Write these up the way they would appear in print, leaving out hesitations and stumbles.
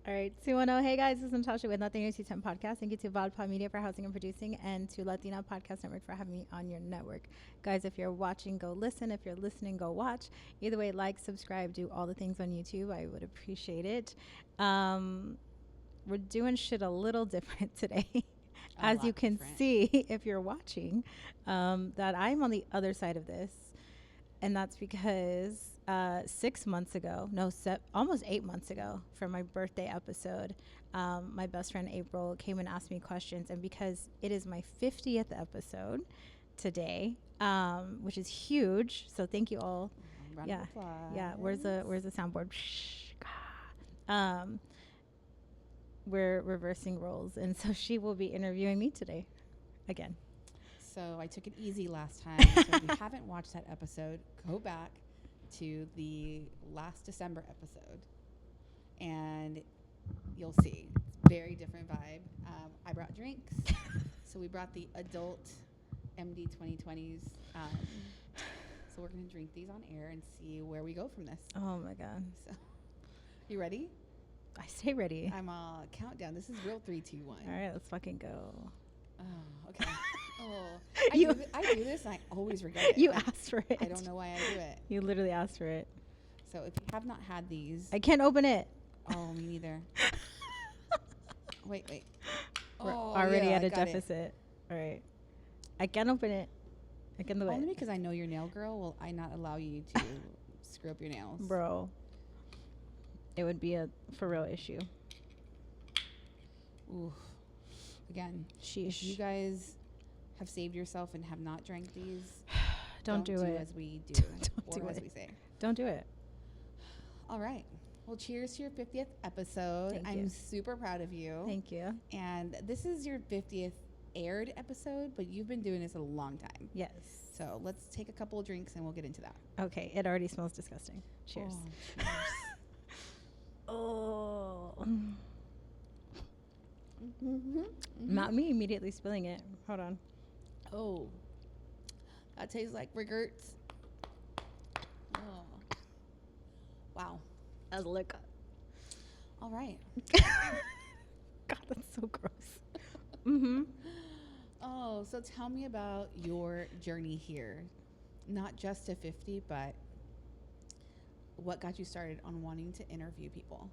All right, 210. Hey guys, this is Natasha with Nothing New 210 Podcast. Thank you to Vodpod Media for housing and producing, and to Latina Podcast Network for having me on your network. Guys, if you're watching, go listen. If you're listening, go watch. Either way, like, subscribe, do all the things on YouTube. I would appreciate it. Um, we're doing shit a little different today. A As you lot can different. see, if you're watching, that I'm on the other side of this. And that's because 6 months ago, no, almost 8 months ago, for my birthday episode, my best friend April came and asked me questions. And because it is my 50th episode today, which is huge, so thank you all. Round Yeah, of applause. yeah. Where's the soundboard? um, we're reversing roles, and so she will be interviewing me today, again. So I took it easy last time. So if you haven't watched that episode, go back to the last December episode, and you'll see it's very different vibe. I brought drinks, so we brought the adult MD 2020s. So we're gonna drink these on air and see where we go from this. Oh my god! So, you ready? I stay ready. I'm countdown. This is real 3, 2, 1. All right, let's fucking go. Oh, okay. Oh, You- I do this and I always regret it. You Like, asked for it. I don't know why I do it. You literally asked for it. So if you have not had these, I can't open it. oh, me neither. Wait. We're Oh, already yeah, at I a got it. deficit. All right. I can't open it. I can do Only it. because I know you're nail girl, will I not allow you to screw up your nails? Bro. It would be a for real issue. Ooh. Again, if Sheesh. you guys have saved yourself and have not drank these, Don't do it. as we do, Don't or do as it. we say. Don't do it. All right. Well, cheers to your 50th episode. Thank I'm you. super proud of you. Thank you. And this is your 50th aired episode, but you've been doing this a long time. Yes. So let's take a couple of drinks and we'll get into that. Okay. It already smells disgusting. Cheers. Oh, cheers. Oh. Mm-hmm. Not me immediately spilling it. Hold on. Oh, that tastes like regrets. Oh. Wow. As liquor. All right. God, that's so gross. Mm-hmm. Oh, so tell me about your journey here. Not just to 50, but what got you started on wanting to interview people?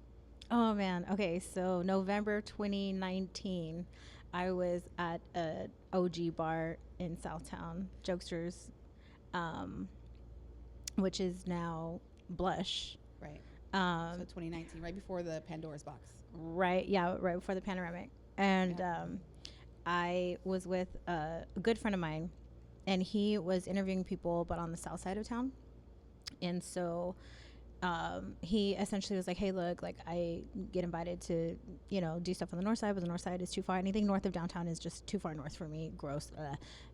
Oh man. Okay, so November 2019, I was at a OG bar in Southtown, Jokesters, which is now Blush. Right. Um, So 2019, right before the Pandora's box. right, yeah, right before the panoramic, and I was with a good friend of mine, and he was interviewing people, but on the south side of town, and so. He essentially was like, hey, look, like I get invited to, do stuff on the north side, but the north side is too far. Anything north of downtown is just too far north for me. Gross.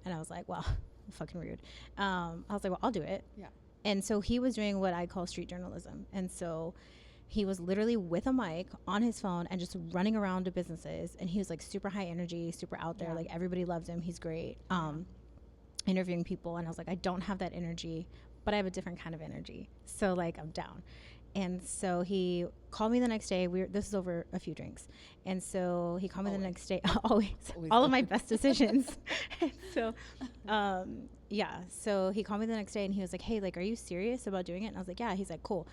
And I was like, well, fucking rude. I was like, well, I'll do it. Yeah. And so he was doing what I call street journalism. And so he was literally with a mic on his phone and just running around to businesses. And he was like super high energy, super out there. Yeah. Like everybody loves him. He's great. Interviewing people. And I was like, I don't have that energy, but I have a different kind of energy. So like I'm down. And so he called me the next day. This is over a few drinks. And so he called me the next day. Always. All of my best decisions. So, so he called me the next day and he was like, hey, like, are you serious about doing it? And I was like, yeah. He's like, cool.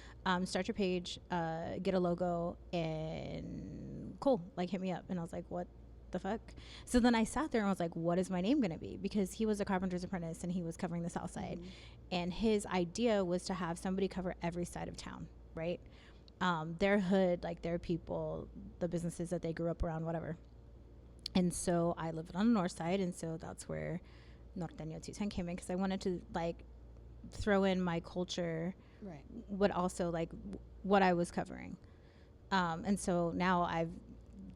Start your page, get a logo, and cool. Like, hit me up. And I was like, what the fuck? So then I sat there and was like, what is my name going to be? Because he was a carpenter's apprentice and he was covering the south side. And his idea was to have somebody cover every side of town, right? Their hood, like their people, the businesses that they grew up around, whatever. And so I lived on the north side, and so that's where Norteño 210 came in, because I wanted to like throw in my culture, Right. but also like what I was covering. And so now I've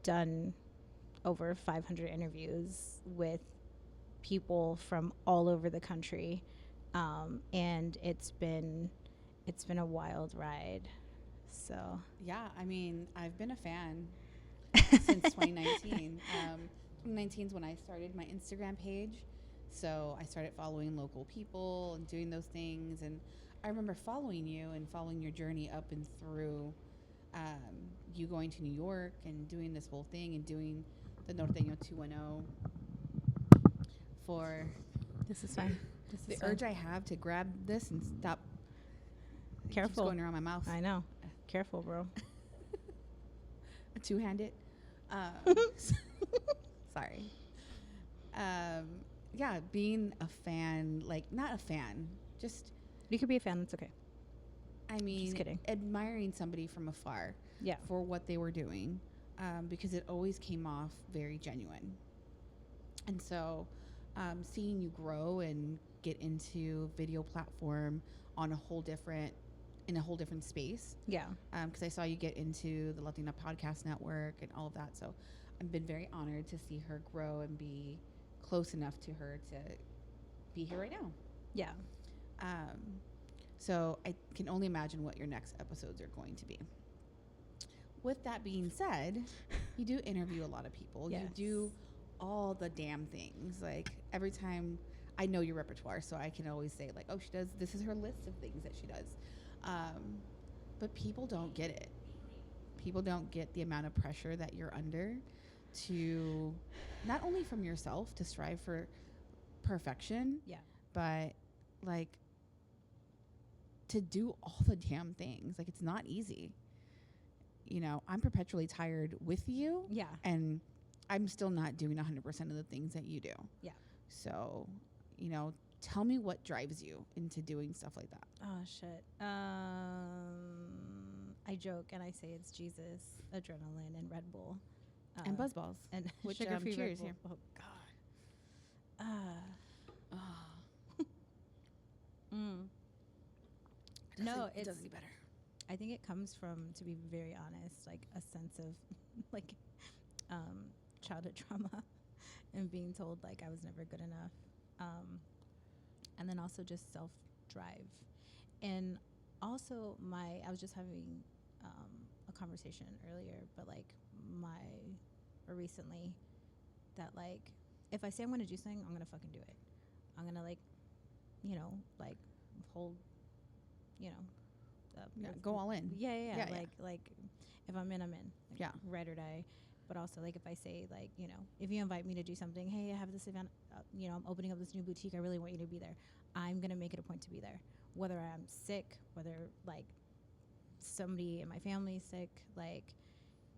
done over 500 interviews with people from all over the country, and it's been a wild ride. So Yeah, I mean, I've been a fan since 2019. 2019 is when I started my Instagram page. So I started following local people and doing those things. And I remember following you and following your journey up and through you going to New York and doing this whole thing and doing the Norteño 210 for This is fine. This the is fine. urge I have to grab this and stop. It keeps Careful. going around my mouth. I know. Careful, bro. Two-handed. Sorry. Yeah, being a fan, like not a fan, just You could be a fan. That's okay. I mean, kidding. admiring somebody from afar Yeah. for what they were doing, because it always came off very genuine. And so, seeing you grow and get into video platform on a whole different in a whole different space, Yeah. because I saw you get into the Latina Podcast Network and all of that. So I've been very honored to see her grow and be close enough to her to be here right now. Yeah. So I can only imagine what your next episodes are going to be. With that being said, you do interview a lot of people. Yes. You do all the damn things. Like every time I know your repertoire, so I can always say like, oh, she does, this is her list of things that she does. But people don't get it. People don't get the amount of pressure that you're under to not only from yourself to strive for perfection, Yeah. but like to do all the damn things. Like it's not easy. You know, I'm perpetually tired with you, Yeah. and I'm still not doing 100% of the things that you do. Yeah. So, you know, tell me what drives you into doing stuff like that. Oh shit. I joke and I say it's Jesus, adrenaline, and Red Bull, And Buzzballs. and Which, sugar-free Red cheers Bull. here. Oh God. Mm. No, it it's. doesn't get better. I think it comes from, to be very honest, like a sense of like childhood trauma and being told like I was never good enough, and then also just self drive, and also I was just having a conversation earlier, but like recently, that like if I say I'm gonna do something, I'm gonna fucking do it. I'm gonna like, like hold, Go all in. Yeah. Like if I'm in, I'm in. Like, Yeah. Ride or die. But also, like, if I say, like, if you invite me to do something, hey, I have this event, I'm opening up this new boutique. I really want you to be there. I'm going to make it a point to be there. Whether I'm sick, whether, like, somebody in my family is sick, like,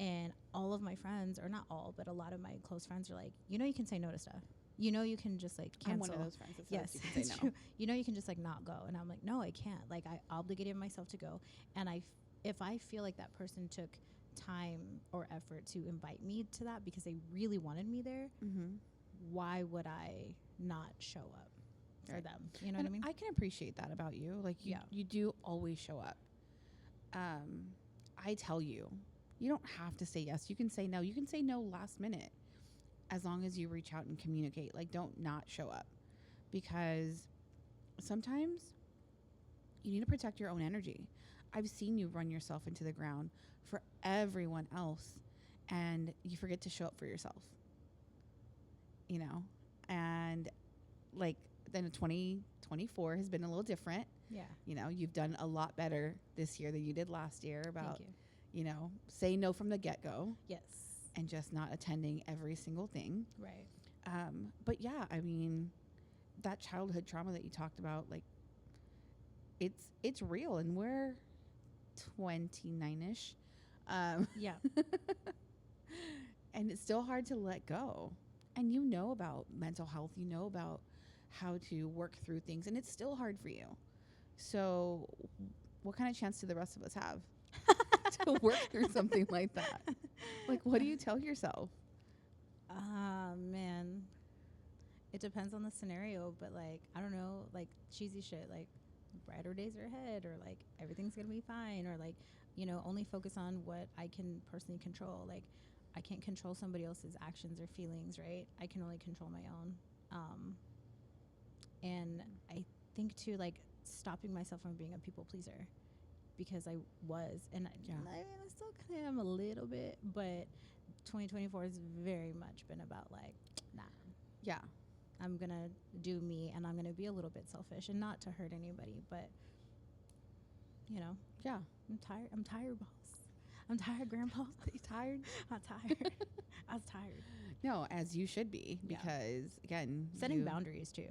and all of my friends, or not all, but a lot of my close friends are like, you can say no to stuff. You can just, like, cancel. I'm one of those friends that Yes, says you can it's say no. true. You can just like not go, and I'm like, no, I can't. Like I obligated myself to go, and if I feel like that person took time or effort to invite me to that because they really wanted me there, Mm-hmm. why would I not show up for Right. them? You know what I mean? I can appreciate that about you. Like you do always show up. I tell you, you don't have to say yes. You can say no. You can say no last minute, as long as you reach out and communicate. Like, don't not show up, because sometimes you need to protect your own energy. I've seen you run yourself into the ground for everyone else, and you forget to show up for yourself. And like then 2024 has been a little different. Yeah. You've done a lot better this year than you did last year about, Thank you. Say no from the get-go Yes. and just not attending every single thing. Right. But yeah, I mean, that childhood trauma that you talked about, like, it's real, and we're 29-ish. Yeah. And it's still hard to let go. And about mental health, about how to work through things, and it's still hard for you. So what kind of chance do the rest of us have to work through something like that? Like, what do you tell yourself? Man, it depends on the scenario, but like, I don't know, like cheesy shit, like brighter days are ahead, or like everything's gonna be fine, or like, only focus on what I can personally control. Like, I can't control somebody else's actions or feelings, right? I can only control my own. And I think too, like stopping myself from being a people pleaser, because I was, and I still kind of am a little bit, but 2024 has very much been about like, nah. Yeah. I'm going to do me, and I'm going to be a little bit selfish, and not to hurt anybody, but Yeah. I'm tired, boss. I'm tired, Grandpa. You tired? I'm tired. I was tired. No, as you should be, Yeah. because again, Setting boundaries too.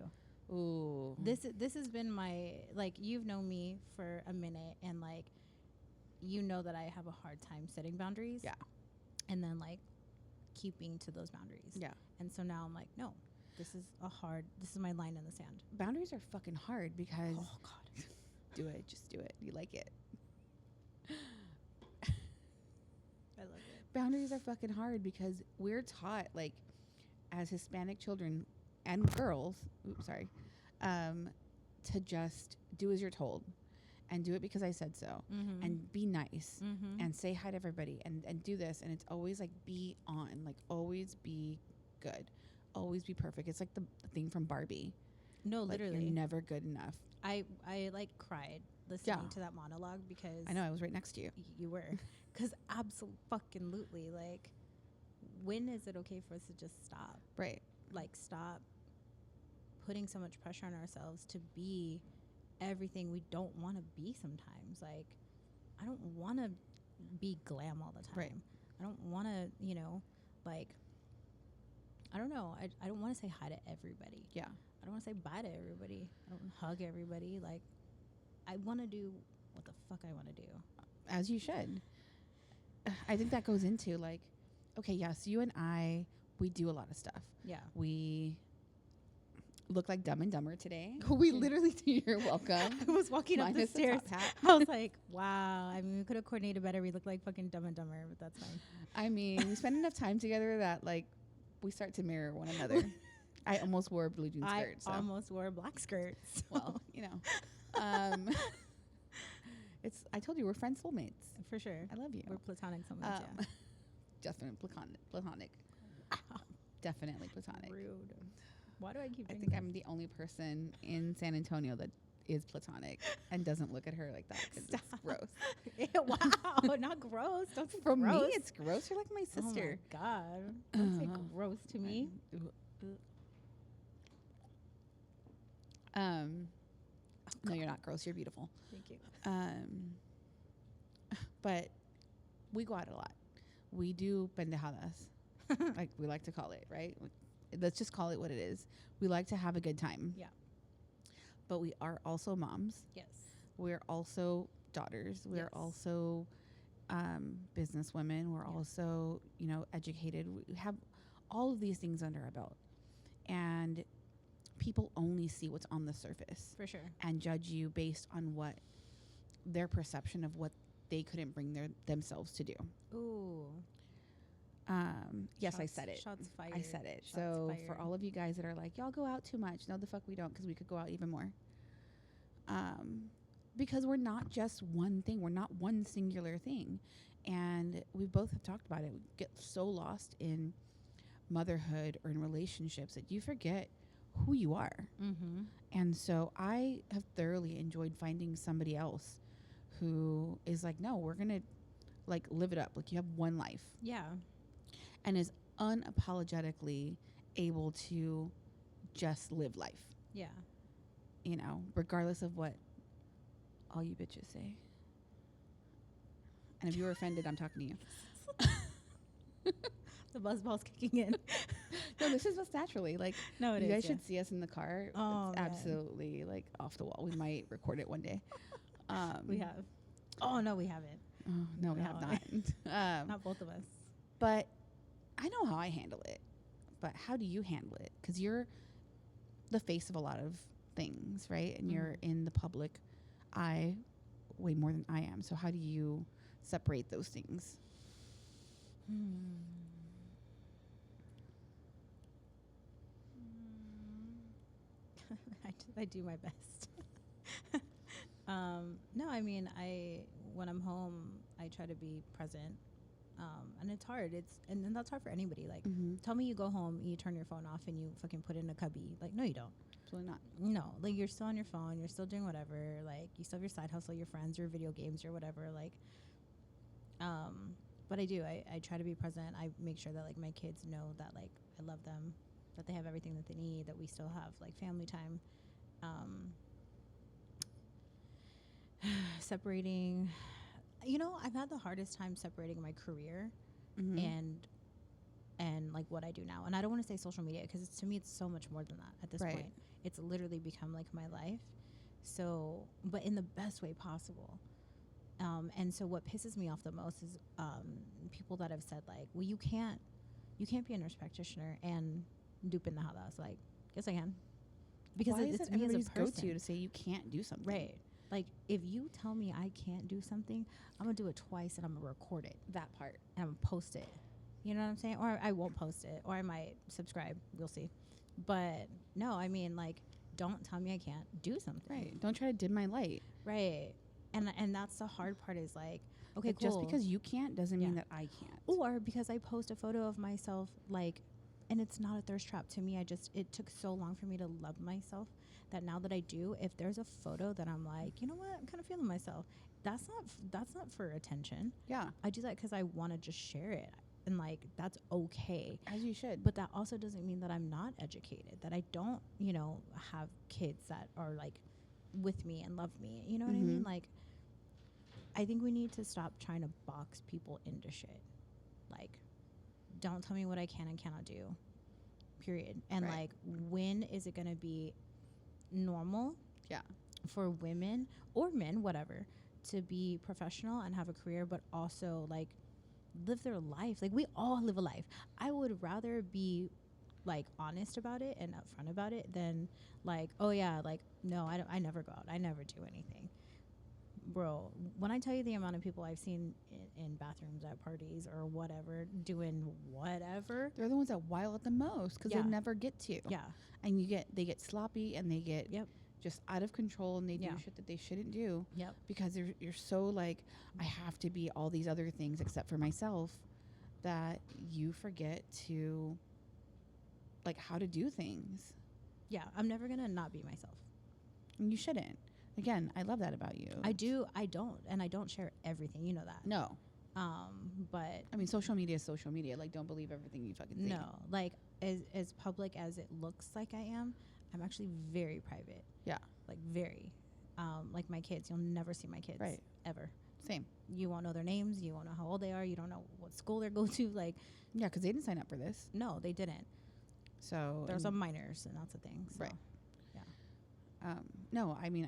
Ooh. This has been my, like, you've known me for a minute, and like, you know that I have a hard time setting boundaries. Yeah. And then like keeping to those boundaries. Yeah. And so now I'm like, no, this is my line in the sand. Boundaries are fucking hard because Oh God. do it, just do it. You like it. I love it. Boundaries are fucking hard because we're taught, like, as Hispanic children and girls, to just do as you're told and do it because I said so, Mm-hmm. and be nice Mm-hmm. and say hi to everybody and do this. And it's always like, be on, like, always be good, always be perfect. It's like the thing from Barbie. No, Like, literally. you're never good enough. I like cried listening Yeah. to that monologue because I know, I was right next to you. you were. Because absolutely, like, when is it okay for us to just stop? Right. Like, stop putting so much pressure on ourselves to be everything we don't want to be sometimes. Like, I don't want to be glam all the time. Right. I don't want to, like, I don't know. I don't want to say hi to everybody. Yeah. I don't want to say bye to everybody. I don't want to hug everybody. Like, I want to do what the fuck I want to do. As you should. I think that goes into, like, okay, yes, you and I, we do a lot of stuff. Yeah. We look like Dumb and Dumber today. We literally do. You're welcome. I was walking up the Minus the stairs. top hat. I was like, wow. I mean, we could have coordinated better. We look like fucking Dumb and Dumber, but that's fine. I mean, we spend enough time together that, like, we start to mirror one another. I almost wore a blue jean I skirt. So. almost wore black skirts. Well, I told you we're friends, soulmates. For sure. I love you. We're platonic soulmates, yeah. Definitely platonic. Definitely platonic. Rude. Why do I keep I doing think that? I'm the only person in San Antonio that is platonic and doesn't look at her like that because it's Stop. gross. Wow, not gross. Don't say From gross. me, it's gross. You're like my sister. Oh my God. Don't say Uh, gross to me. No, you're not gross. You're beautiful. Thank you. But we go out a lot. We do pendejadas, like we like to call it, right? Let's just call it what it is. We like to have a good time. Yeah. But we are also moms. Yes. We're also daughters. We're Yes. also business women. We're also, educated. We have all of these things under our belt. And people only see what's on the surface For sure. and judge you based on what their perception of what they couldn't bring themselves to do. Ooh. Yes, I Shots- said it. Shots fired. I said it. Shots So fired. for all of you guys that are like, y'all go out too much. No, the fuck we don't, because we could go out even more. Because we're not just one thing. We're not one singular thing. And we both have talked about it. We get so lost in motherhood or in relationships that you forget who you are. Mm-hmm. And so I have thoroughly enjoyed finding somebody else who is like, no, we're going to like live it up. Like, you have one life. Yeah. And is unapologetically able to just live life, Yeah. regardless of what all you bitches say. And if you're offended, I'm talking to you. The buzzball's kicking in. No, this is what's naturally. Like, No, it you is, guys yeah. should see us in the car. Oh, It's man. absolutely like off the wall. We might record it one day. We have. Oh, no, we haven't. Oh, no, we have No. not. Not both of us. But I know how I handle it. But how do you handle it? Because you're the face of a lot of things, right? And you're in the public eye way more than I am. So how do you separate those things? I do my best. No, I mean, when I'm home, I try to be present. And it's hard. And then that's hard for anybody. Like, tell me you go home, you turn your phone off, and you fucking put it in a cubby. Like, no, you don't. Absolutely not. No, like, you're still on your phone. You're still doing whatever. Like, you still have your side hustle, your friends, your video games, or whatever. Like, but I do. I try to be present. I make sure that, like, my kids know that, like, I love them, that they have everything that they need, that we still have, like, family time. Separating. You know, I've had the hardest time separating my career Mm-hmm. and like what I do now. And I don't want to say social media because to me it's so much more than that at this Right. point. It's literally become like my life. So, but in the best way possible. And so what pisses me off the most is people that have said like, well, you can't be a nurse practitioner and dupe in the hadas. Like, yes, I can. Because Why is it's it me as a everybody's person. go-to to say you can't do something? Right. Like, if you tell me I can't do something, I'm going to do it twice and I'm going to record it That part. and I'm going to post it. You know what I'm saying? Or I won't post it. Or I might subscribe. We'll see. But no, I mean, like, don't tell me I can't do something. Right. Don't try to dim my light. Right. And that's the hard part is like, okay, Like, cool. just because you can't doesn't mean Yeah. that I can't. Or because I post a photo of myself, like, and it's not a thirst trap to me. It took so long for me to love myself that now that I do, if there's a photo that I'm like, you know what, I'm kind of feeling myself. That's not for attention. Yeah. I do that because I want to just share it, and like that's okay. As you should. But that also doesn't mean that I'm not educated. That I don't, have kids that are like with me and love me. You know what I mean? Mhm. Like, I think we need to stop trying to box people into shit. Like, don't tell me what I can and cannot do. Period. And Right. like, when is it going to be normal Yeah. for women or men, whatever, to be professional and have a career, but also like live their life? Like, we all live a life. I would rather be like honest about it and upfront about it than like, oh yeah, like, no, I never go out. I never do anything. Bro, when I tell you the amount of people I've seen in bathrooms at parties or whatever doing whatever, They're the ones that while it the most because Yeah. they never get to. yeah, And they get sloppy and they get Yep. just out of control and they Yeah. do shit that they shouldn't do yep, because you're so like, I have to be all these other things except for myself, that you forget to like how to do things. yeah. I'm never gonna not be myself. And you shouldn't. Again, I love that about you. I don't share everything. You know that. No. But I mean, social media is social media. Like, don't believe everything you fucking see. no, like as public as it looks like I am, I'm actually very private. Yeah. Like very, like my kids. You'll never see my kids. Right. Ever. Same. You won't know their names. You won't know how old they are. You don't know what school they go to. Like, Yeah, because they didn't sign up for this. no, they didn't. So They're and- some minors, and that's a thing. So. Right. No, I mean,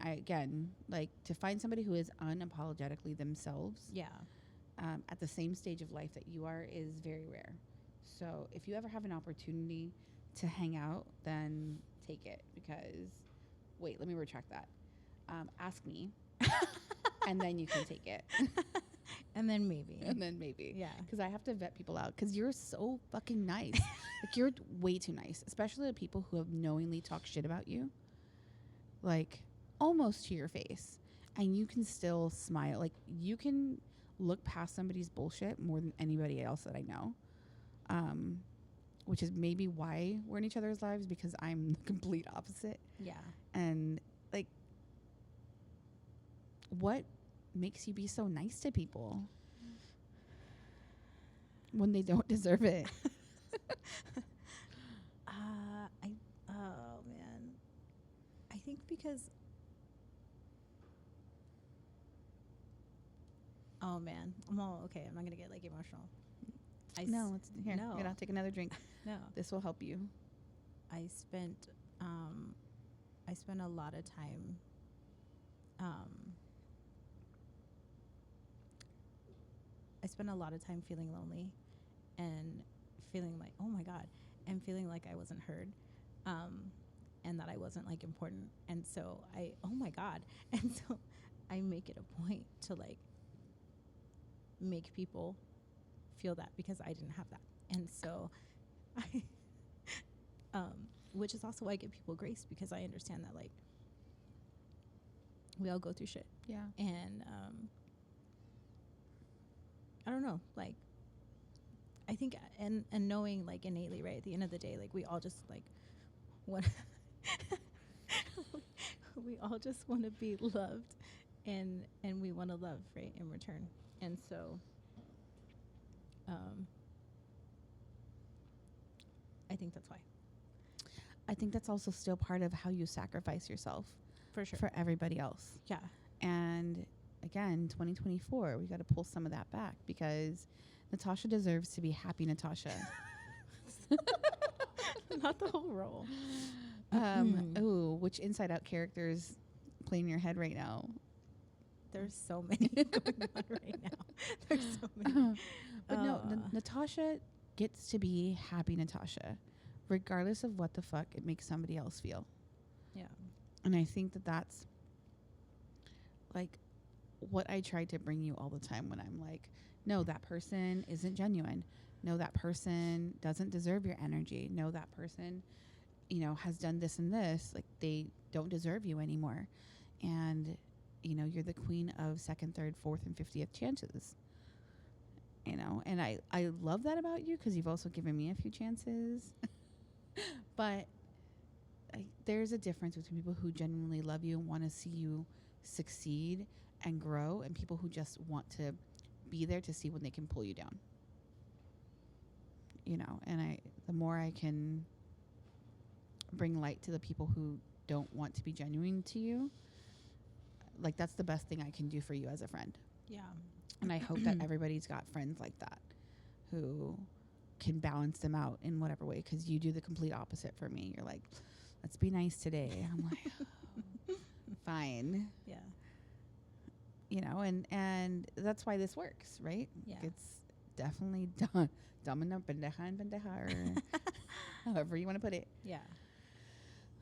like to find somebody who is unapologetically themselves Yeah. at the same stage of life that you are is very rare. So if you ever have an opportunity to hang out, then take it because, wait, let me retract that. Ask me and then you can take it. And then maybe. And then maybe. Yeah. Because I have to vet people out because you're so fucking nice. Like, you're way too nice, especially the people who have knowingly talked shit about you, like almost to your face, and you can still smile. Like, you can look past somebody's bullshit more than anybody else that I know, which is maybe why we're in each other's lives, because I'm the complete opposite. Yeah. And like, what makes you be so nice to people when they don't deserve it? Oh man, I think because. Oh man, okay. I'm not gonna get like emotional. No, it's here. no. Here, I'll take another drink. No. This will help you. I spent a lot of time feeling lonely and feeling like, oh my god, and feeling like I wasn't heard, and that I wasn't like important. And so oh my god, and so I make it a point to like make people feel that because I didn't have that. And so I which is also why I give people grace, because I understand that like we all go through shit. Yeah. And I don't know, like I think and knowing like innately, right, at the end of the day, like we all just like want we all just want to be loved, and we want to love, right, in return. And so I think that's why. I think that's also still part of how you sacrifice yourself For sure. for everybody else. Yeah. And again, 2024, we got to pull some of that back because Natasha deserves to be happy Natasha. Not the whole role. Oh, which Inside Out characters play in your head right now? There's so many going on right now. There's so many. But no, Natasha gets to be happy Natasha, regardless of what the fuck it makes somebody else feel. Yeah. And I think that that's like what I try to bring you all the time when I'm like, no, that person isn't genuine. No, that person doesn't deserve your energy. No, that person, you know, has done this and this. Like, they don't deserve you anymore. And, you know, you're the queen of second, third, fourth, and 50th chances. You know, and I love that about you because you've also given me a few chances. But there's a difference between people who genuinely love you and want to see you succeed and grow, and people who just want to be there to see when they can pull you down. You know, and the more I can bring light to the people who don't want to be genuine to you, like, that's the best thing I can do for you as a friend. Yeah. And I hope that everybody's got friends like that who can balance them out in whatever way, because you do the complete opposite for me. You're like, let's be nice today. I'm like, oh, fine. Yeah. You know, and that's why this works, right? Yeah. It's definitely dumb and pendeja and pendeja, or however you want to put it. Yeah.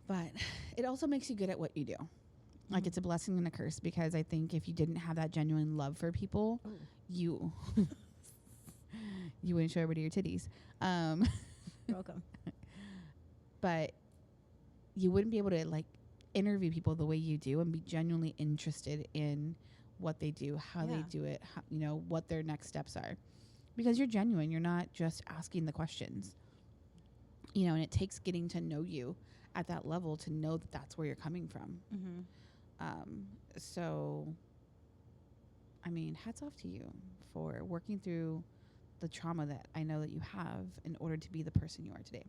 But it also makes you good at what you do. Like, it's a blessing and a curse, because I think if you didn't have that genuine love for people, you wouldn't show everybody your titties. You're welcome. But you wouldn't be able to, like, interview people the way you do and be genuinely interested in what they do, how they do it, how, you know, what their next steps are. Because you're genuine. You're not just asking the questions. You know, and it takes getting to know you at that level to know that that's where you're coming from. Mm-hmm. So, I mean, hats off to you for working through the trauma that I know that you have in order to be the person you are today.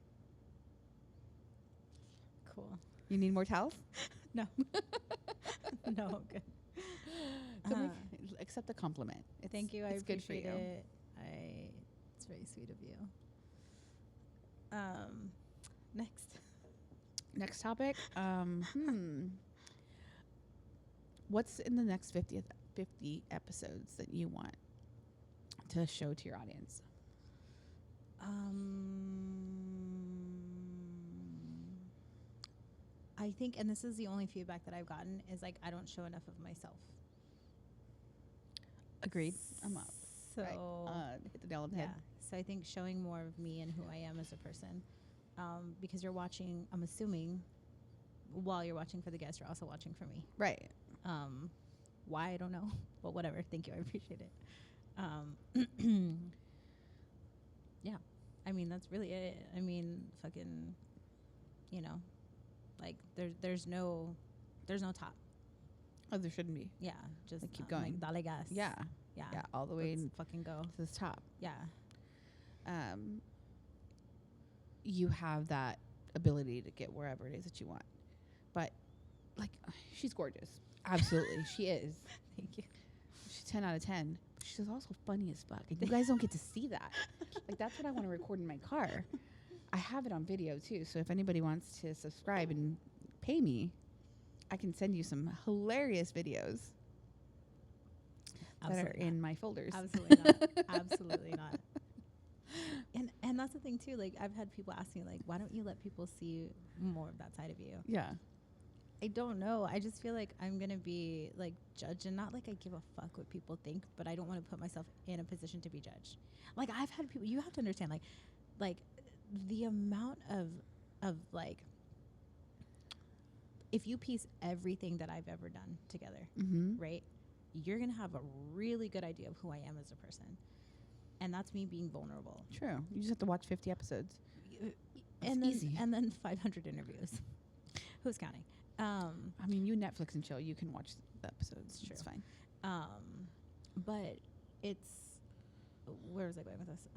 Cool. You need more towels? No. No, I'm good. Accept the compliment. Thank you. I it's good for appreciate you. it. It's very sweet of you. Next topic. What's in the next 50 episodes that you want to show to your audience? I think, and this is the only feedback that I've gotten, is like, I don't show enough of myself. Agreed. I'm up. So right. Hit the nail on the head. So I think showing more of me and who I am as a person, because you're watching, I'm assuming, while you're watching for the guest, you're also watching for me. Right. Why, I don't know, but whatever. Thank you. I appreciate it. Yeah. I mean, that's really it. I mean, fucking, you know, like there's no top. Oh, there shouldn't be. Yeah. Just like, keep going. Like, dale gas. Yeah. Yeah. Yeah. All the way Let's fucking go to the top. Yeah. You have that ability to get wherever it is that you want. But, like, she's gorgeous. Absolutely. She is. Thank you. She's 10 out of 10. She's also funny as fuck. And you guys don't get to see that. Like, that's what I want to record in my car. I have it on video, too. So if anybody wants to subscribe and pay me, I can send you some hilarious videos that are in my folders. Absolutely not. Absolutely not. And that's the thing, too. Like, I've had people ask me, like, why don't you let people see more of that side of you? Yeah. I don't know. I just feel like I'm going to be, like, judged, and not like I give a fuck what people think, but I don't want to put myself in a position to be judged. Like, I've had people, you have to understand, like the amount of like, if you piece everything that I've ever done together, right, you're going to have a really good idea of who I am as a person. And that's me being vulnerable. True. You just have to watch 50 episodes. And then, easy. And then 500 interviews. Who's counting? I mean, you Netflix and chill. You can watch the episodes. It's fine. But it's, where was I going with this?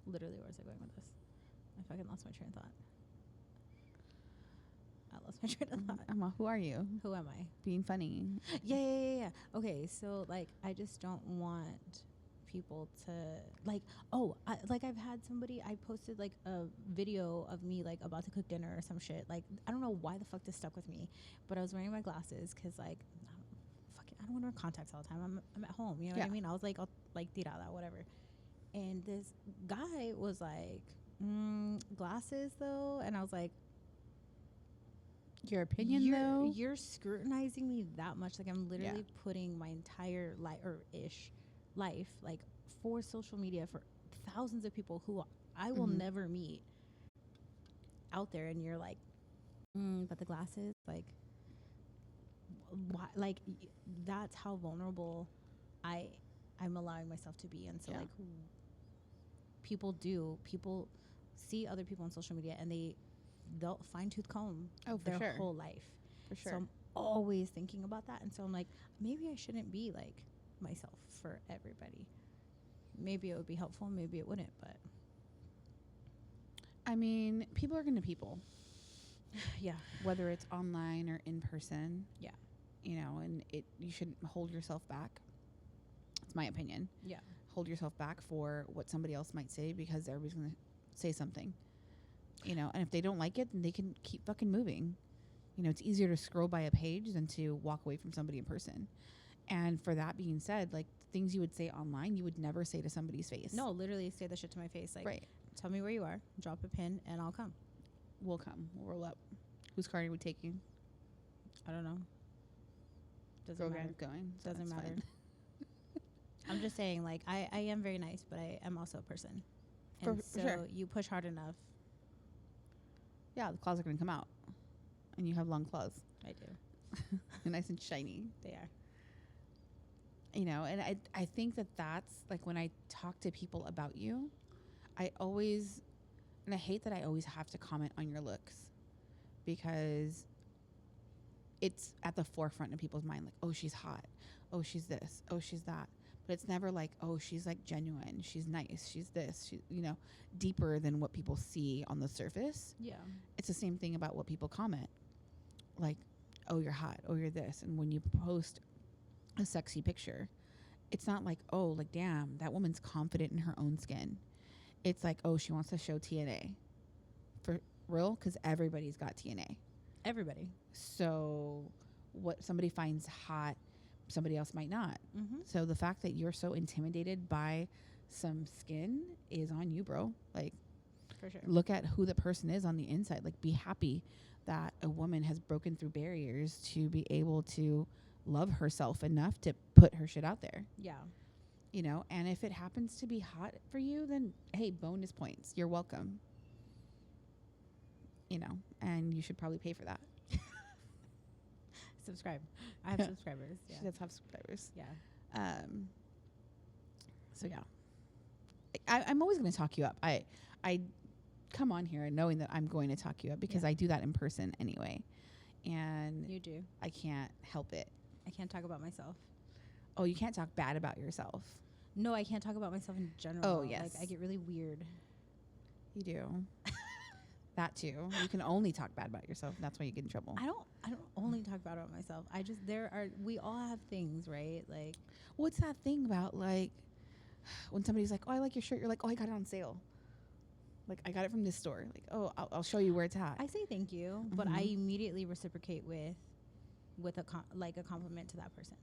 Literally, where was I going with this? I fucking lost my train of thought. I lost my train of thought. Emma, who are you? Who am I? Being funny. Yeah. Okay, so like I just don't want people to like. Oh, like I've had somebody. I posted like a video of me like about to cook dinner or some shit. Like I don't know why the fuck this stuck with me, but I was wearing my glasses because like I don't want to wear contacts all the time. I'm at home. You know what I mean? I was like, I'll like tirada, whatever. And this guy was like, glasses though, and I was like, Your opinion, though? you're scrutinizing me that much. Like I'm literally putting my entire life or ish life like for social media for thousands of people who I will never meet out there, and you're like, but the glasses, like, why? Like that's how vulnerable I'm allowing myself to be, and so like people see other people on social media and they'll fine tooth comb their whole life. For sure. So I'm always thinking about that. And so I'm like, maybe I shouldn't be like myself for everybody. Maybe it would be helpful, maybe it wouldn't, but I mean, people are going to people. Yeah. Whether it's online or in person. Yeah. You know, and you shouldn't hold yourself back. It's my opinion. Yeah. Hold yourself back for what somebody else might say because everybody's going to say something. You know, and if they don't like it, then they can keep fucking moving. You know, it's easier to scroll by a page than to walk away from somebody in person. And for that being said, like things you would say online, you would never say to somebody's face. No, literally say the shit to my face. Like, tell me where you are, drop a pin, and I'll come. We'll come. We'll roll up. Whose car are we taking? I don't know. Doesn't matter. Going. So Doesn't matter. I'm just saying, like, I am very nice, but I am also a person. And for sure. You push hard enough. Yeah, the claws are going to come out. And you have long claws. I do. They're nice and shiny. They are. You know, and I think that's, like, when I talk to people about you, I always, and I hate that I always have to comment on your looks. Because it's at the forefront of people's mind. Like, oh, she's hot. Oh, she's this. Oh, she's that. But it's never like, oh, she's like genuine. She's nice. She's this. She, you know, deeper than what people see on the surface. Yeah. It's the same thing about what people comment. Like, oh, you're hot. Oh, you're this. And when you post a sexy picture, it's not like, oh, like, damn, that woman's confident in her own skin. It's like, oh, she wants to show TNA. For real? Because everybody's got TNA. Everybody. So what somebody finds hot, somebody else might not. Mm-hmm. So the fact that you're so intimidated by some skin is on you, bro. Like, for sure. Look at who the person is on the inside. Like, be happy that a woman has broken through barriers to be able to love herself enough to put her shit out there. Yeah. You know, and if it happens to be hot for you, then hey, bonus points. You're welcome. You know, and you should probably pay for that. Subscribe. I have subscribers. Yeah. She does have subscribers. Yeah. So yeah, I'm always going to talk you up. I come on here knowing that I'm going to talk you up because I do that in person anyway, and you do. I can't help it. I can't talk about myself. Oh, you can't talk bad about yourself. No, I can't talk about myself in general. Oh, yes. Like I get really weird. You do. That too. You can only talk bad about yourself. And that's why you get in trouble. I don't only talk bad about myself. We all have things, right? Like, what's that thing about, like, when somebody's like, oh, I like your shirt. You're like, oh, I got it on sale. Like, I got it from this store. Like, oh, I'll show you where it's at. I say thank you, but I immediately reciprocate with a compliment to that person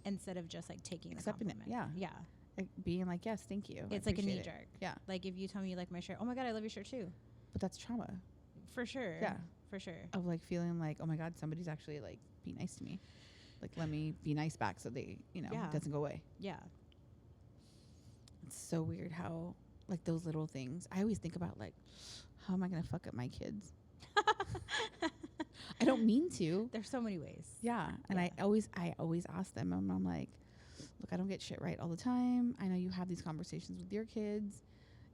instead of just like taking accepting the compliment. it. Yeah. Like being like, yes, thank you. It's like a knee jerk. Yeah. Like if you tell me you like my shirt, oh my God, I love your shirt too. But that's trauma. For sure. Yeah. For sure. Of like feeling like, oh my God, somebody's actually like be nice to me. Like, let me be nice back so they, it doesn't go away. Yeah. It's so weird how like those little things. I always think about like, how am I going to fuck up my kids? I don't mean to. There's so many ways. Yeah. And I always ask them, and I'm like, look, I don't get shit right all the time. I know you have these conversations with your kids.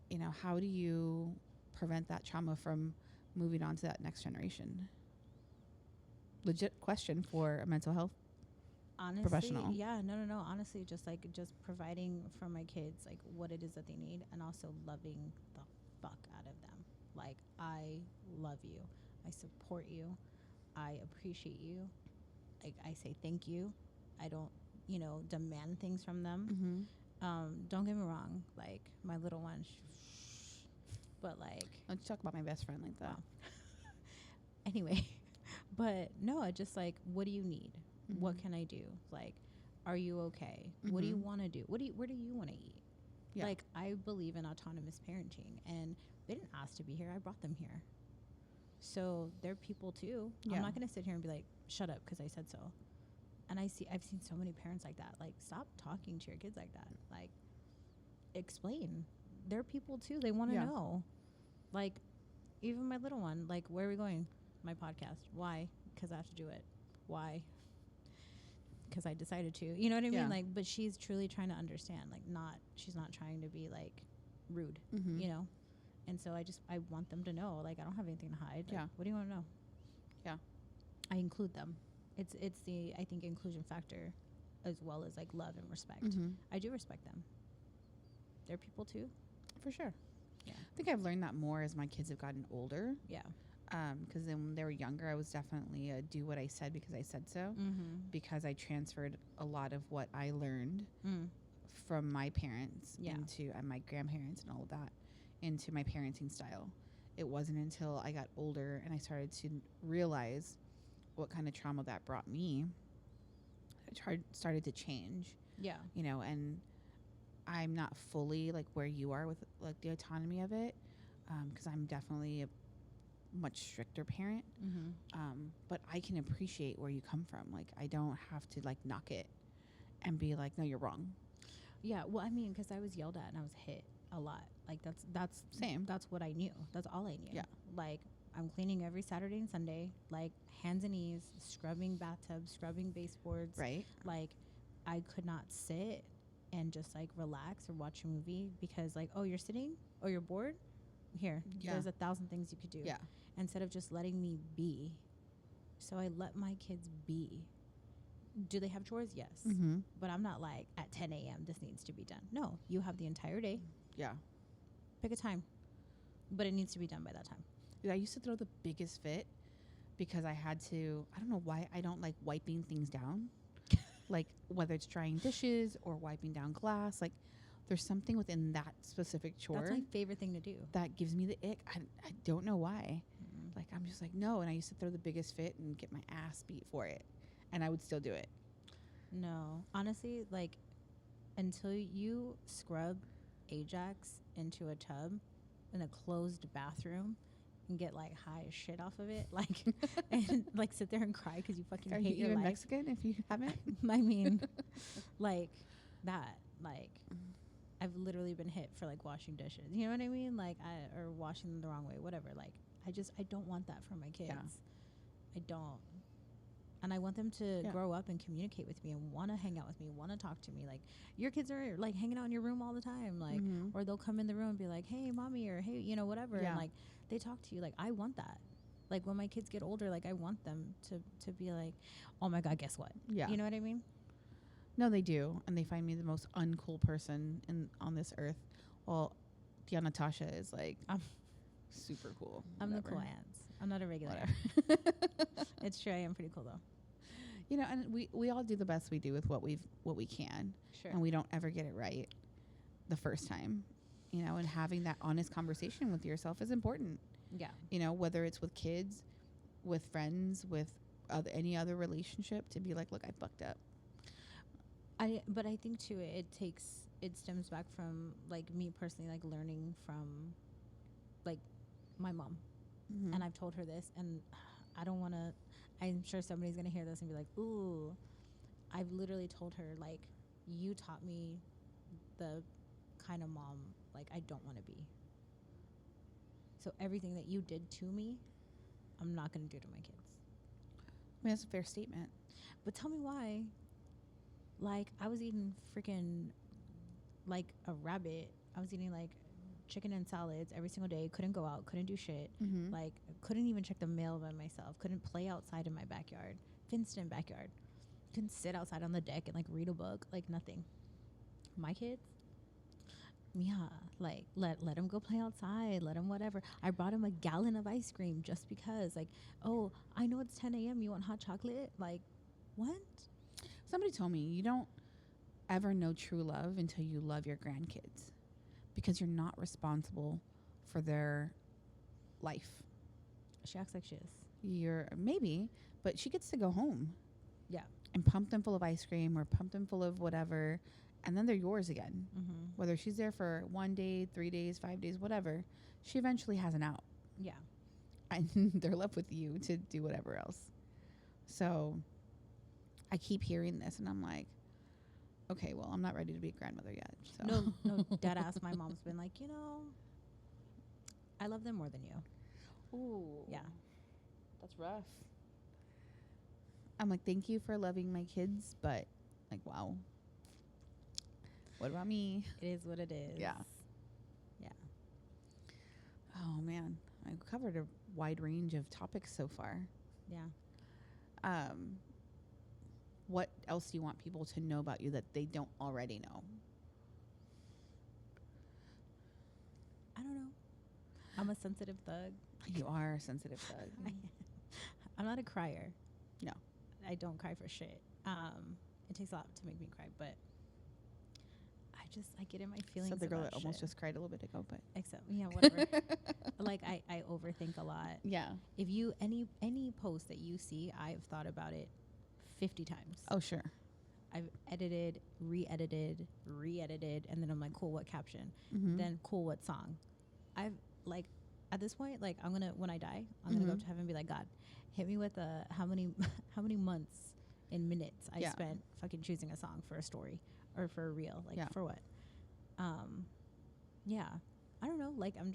You know, how do you prevent that trauma from moving on to that next generation? Legit question for a mental health professional. Yeah, no. Honestly, just providing for my kids like what it is that they need, and also loving the fuck out of them. Like, I love you, I support you, I appreciate you. Like, I say thank you. I don't, demand things from them. Don't get me wrong. Like, my little one, but like, Let's talk about my best friend like that. wow. Anyway, but no, I just like, what do you need? What can I do? Like, are you okay? What do you want to do? Where do you want to eat? Yeah. Like, I believe in autonomous parenting, and they didn't ask to be here. I brought them here. So they're people too. Yeah. I'm not going to sit here and be like, shut up because I said so. And I've seen so many parents like that. Like, stop talking to your kids like that. Like, explain. They're people too. They want to Yeah. know. Like, even my little one, like, where are we going? My podcast. Why? Because I have to do it. Why? Because I decided to. You know what I Yeah. mean? Like, but she's truly trying to understand. Like, she's not trying to be like rude. You know. And so I want them to know. Like, I don't have anything to hide. Like, Yeah. What do you want to know? Yeah. I include them. It's the, I think, inclusion factor, as well as like love and respect. I do respect them. They're people too. For sure. Yeah. I think I've learned that more as my kids have gotten older. Yeah. Because then when they were younger, I was definitely do what I said because I said so. Because I transferred a lot of what I learned from my parents into and my grandparents and all of that into my parenting style. It wasn't until I got older and I started to realize what kind of trauma that brought me. I started to change. Yeah. And I'm not fully like where you are with like the autonomy of it, because I'm definitely a much stricter parent. But I can appreciate where you come from. Like, I don't have to like knock it and be like, no, you're wrong. Yeah. Well, I mean, because I was yelled at and I was hit a lot. Like, that's Same. That's what I knew. That's all I knew. Yeah. Like, I'm cleaning every Saturday and Sunday, like hands and knees, scrubbing bathtubs, scrubbing baseboards. Right. Like, I could not sit and just like relax or watch a movie because like, oh, you're sitting? Oh, you're bored? Here, there's 1,000 things you could do. Yeah. Instead of just letting me be. So I let my kids be. Do they have chores? Yes. But I'm not like, at 10 a.m. this needs to be done. No, you have the entire day. Yeah. Pick a time. But it needs to be done by that time. Dude, I used to throw the biggest fit because I had to, I don't know why I don't like wiping things down. Like, whether it's drying dishes or wiping down glass, like there's something within that specific chore. That's my favorite thing to do. That gives me the ick. I don't know why. Like, I'm just like, no. And I used to throw the biggest fit and get my ass beat for it. And I would still do it. No. Honestly, like, until you scrub Ajax into a tub in a closed bathroom and get like high as shit off of it, like, and like sit there and cry because you fucking hate your life. Mexican if you haven't? I mean, like that. Like, I've literally been hit for like washing dishes. You know what I mean? Like, or washing them the wrong way, whatever. Like, I don't want that for my kids. Yeah. I don't. And I want them to grow up and communicate with me and want to hang out with me, want to talk to me. Like, your kids are like hanging out in your room all the time. Like, or they'll come in the room and be like, hey, mommy, or hey, whatever. Yeah. And like, they talk to you. Like, I want that. Like, when my kids get older, like, I want them to be like, oh my God, guess what? Yeah. You know what I mean? No, they do. And they find me the most uncool person on this earth. Well, Diana Tasha is like super cool. I'm the cool aunts. I'm not a regular. It's true. I am pretty cool though. And we all do the best we do with what we can. Sure. And we don't ever get it right the first time. And having that honest conversation with yourself is important. Yeah. Whether it's with kids, with friends, with any other relationship, to be like, look, I fucked up. But I think too, it stems back from like me personally, like learning from like my mom. And I've told her this, and I don't want to, I'm sure somebody's going to hear this and be like, ooh, I've literally told her, like, you taught me the kind of mom, like, I don't want to be. So everything that you did to me, I'm not going to do to my kids. I mean, that's a fair statement. But tell me why. Like, I was eating freaking, like, a rabbit. I was eating, like, chicken and salads every single day. Couldn't go out. Couldn't do shit. Like, couldn't even check the mail by myself. Couldn't play outside in my backyard. Fenced-in backyard. Couldn't sit outside on the deck and, like, read a book. Like, nothing. My kids, Yeah, like let him go play outside, let him whatever. I brought him a gallon of ice cream just because, like, oh, I know it's 10 a.m. You want hot chocolate? Like, what? Somebody told me you don't ever know true love until you love your grandkids, because you're not responsible for their life. She acts like she is. You're maybe, but she gets to go home. Yeah. And pump them full of ice cream or pump them full of whatever, and then they're yours again. Mm-hmm. Whether she's there for 1 day, 3 days, 5 days, whatever, she eventually has an out. Yeah. And they're left with you to do whatever else. So I keep hearing this, and I'm like, okay, well, I'm not ready to be a grandmother yet. So. No, dead ass. My mom's been like, I love them more than you. Ooh. Yeah. That's rough. I'm like, thank you for loving my kids, but like, wow. What about me? It is what it is. Yeah. Yeah. Oh man, I covered a wide range of topics so far. Yeah. What else do you want people to know about you that they don't already know? I don't know. I'm a sensitive thug. You are a sensitive thug. I'm not a crier. No. I don't cry for shit. It takes a lot to make me cry, but I get in my feelings. So the girl about that almost shit. just cried a little bit ago, but Except, yeah, whatever. Like I overthink a lot. yeah. If you any post that you see, I've thought about it 50 times. Oh sure. I've edited, re-edited, and then I'm like, cool, what caption? Mm-hmm. Then cool, what song? I've like at this point, like I'm gonna when I die, I'm gonna go up to heaven and be like, God, hit me with how many months in minutes I Yeah. spent fucking choosing a song for a story or for a reel, like Yeah. for what? Yeah, I don't know. Like I'm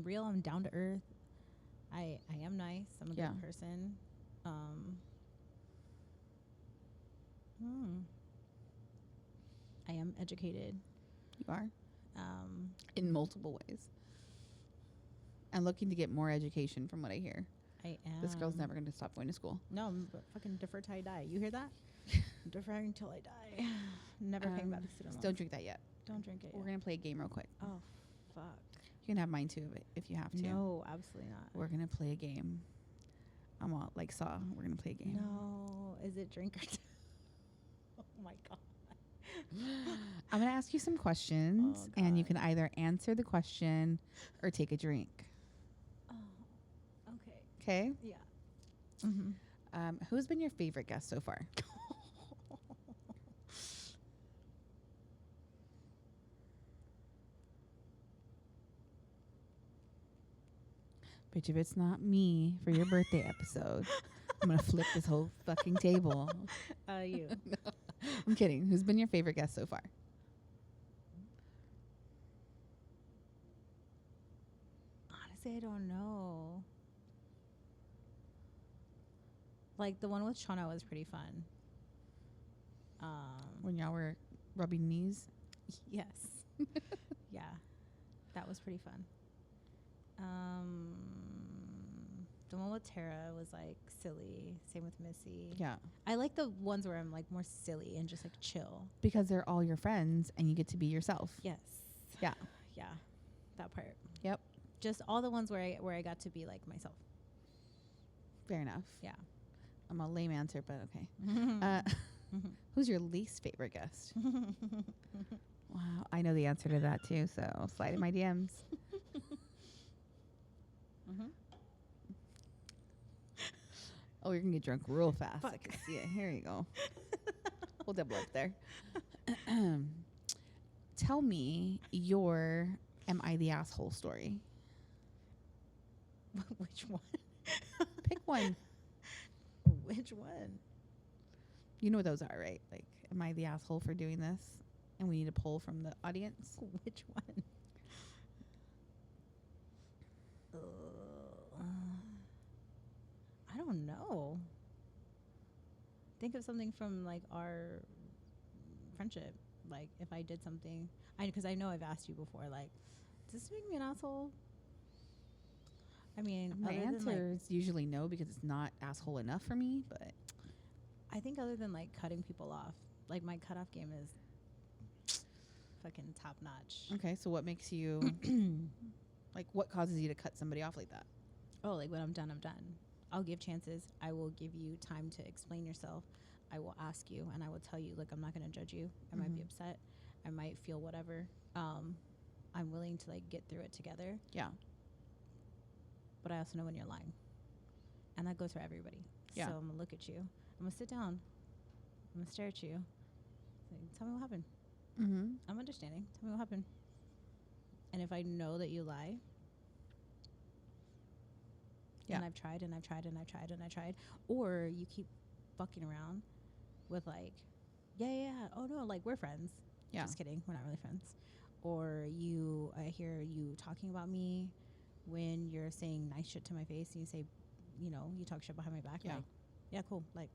real. I'm down to earth. I am nice. I'm a Yeah. good person. I am educated. You are in multiple ways, and looking to get more education from what I hear. I am. This girl's never going to stop going to school. No, I'm fucking defer till I die. You hear that? Deferring till I die. Never paying back student loans. Don't drink that yet. Don't drink it. We're yet. going to play a game real quick. Oh, fuck. You can have mine too if you have to. No, absolutely not. We're going to play a game. I'm all like Saw. We're going to play a game. No, is it drink or oh my god. I'm going to ask you some questions, Oh, and you God. can either answer the question or take a drink. Oh, okay. Okay? Yeah. Mm-hmm. Who's been your favorite guest so far? Bitch, if it's not me for your birthday episode, I'm going to flip this whole fucking table. You. I'm kidding. Who's been your favorite guest so far? Honestly, I don't know. Like the one with Shauna was pretty fun. When y'all were rubbing knees? Yes. Yeah. That was pretty fun. The one with Tara was like silly. Same with Missy. Yeah. I like the ones where I'm like more silly and just like chill. Because they're all your friends and you get to be yourself. Yes. Yeah. Yeah. That part. Yep. Just all the ones where I got to be like myself. Fair enough. Yeah. I'm a lame answer, but okay. Who's your least favorite guest? Wow. I know the answer to that too, so slide in my DMs. Oh, you're going to get drunk real fast. I Fuck. can see it. Here you go. We'll double up there. Tell me your Am I the Asshole story. Which one? Pick one. Which one? You know what those are, right? Like, am I the asshole for doing this? And we need a poll from the audience. Which one? I don't know. Think of something from like our friendship. Like if I did something, because I know I've asked you before. Like, does this make me an asshole? I mean, My other than, answer like, is usually no, because it's not asshole enough for me, but I think other than like cutting people off, like my cutoff game is fucking top notch. Okay, so what makes you like? What causes you to cut somebody off like that? Oh, like when I'm done, I'm done. I'll give chances. I will give you time to explain yourself. I will ask you, and I will tell you, look, I'm not going to judge you. I might be upset. I might feel whatever. I'm willing to like get through it together. Yeah. But I also know when you're lying, and that goes for everybody. Yeah. So I'm gonna look at you. I'm gonna sit down. I'm gonna stare at you. Say, tell me what happened. Mm-hmm. I'm understanding. Tell me what happened. And if I know that you lie, Yeah. and I've tried and I've tried and I've tried and I tried, or you keep fucking around with like, yeah, oh no, like we're friends. Yeah. Just kidding, we're not really friends. Or I hear you talking about me when you're saying nice shit to my face, and you say, you know, you talk shit behind my back. Yeah. Like, yeah, cool. Like,